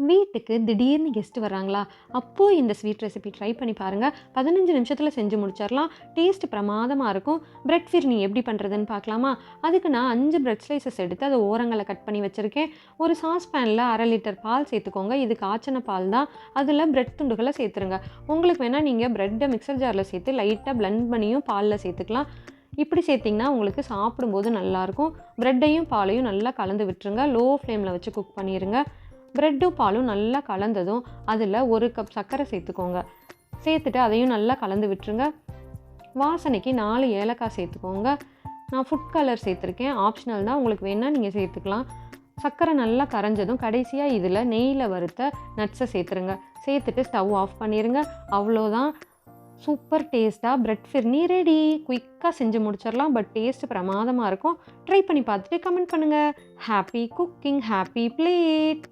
வீட்டுக்கு திடீர்னு கெஸ்ட் வராங்களா? அப்போ இந்த ஸ்வீட் ரெசிபி ட்ரை பண்ணி பாருங்க. 15 நிமிஷத்துல செஞ்சு முடிச்சிடலாம். டேஸ்ட் பிரமாதமா இருக்கும். பிரெட் ஃபிர்னி எப்படி பண்றதுன்னு பார்க்கலாமா? அதுக்கு நான் 5 பிரெட் ஸ்லைசஸ் எடுத்து அத ஓரங்கள கட் பண்ணி வச்சிருக்கேன். ஒரு சாஸ் பேன்ல 1/2 லிட்டர் பால் சேர்த்துக்கோங்க. இது காய்ச்சன பால் தான். அதுல பிரெட் துண்டுகள சேர்த்துருங்க. உங்களுக்கு வேணா நீங்க பிரெட்ட மிக்ஸர் ஜார்ல சேர்த்து லைட்டா பிளெண்ட் பண்ணியும் பால்ல சேர்த்துக்கலாம். இப்படி சேர்த்தீங்கன்னா உங்களுக்கு சாப்பிடும்போது நல்லாயிருக்கும். பிரெட்டையும் பாலையும் நல்லா கலந்து விட்டுருங்க. லோ ஃப்ளேம்ல வச்சு குக் பண்ணிருங்க. பிரெட்டும் பாலும் நல்லா கலந்ததும் அதில் 1 கப் சர்க்கரை சேர்த்துக்கோங்க. சேர்த்துட்டு அதையும் நல்லா கலந்து விட்டுருங்க. வாசனைக்கு 4 ஏலக்காய் சேர்த்துக்கோங்க. நான் ஃபுட் கலர் சேர்த்துருக்கேன். ஆப்ஷனல் தான், உங்களுக்கு வேணால் நீங்கள் சேர்த்துக்கலாம். சர்க்கரை நல்லா கரைஞ்சதும் கடைசியாக இதில் நெய்யில் வறுத்த நட்ஸை சேர்த்துருங்க. சேர்த்துட்டு ஸ்டவ் ஆஃப் பண்ணிடுங்க. அவ்வளோதான், சூப்பர் டேஸ்ட்டாக பிரெட் ஃபிர்னி ரெடி. குயிக்காக செஞ்சு முடிச்சிடலாம். பட் டேஸ்ட் பிரமாதமாக இருக்கும். ட்ரை பண்ணி பார்த்துட்டு கமெண்ட் பண்ணுங்கள். Happy cooking, happy plate.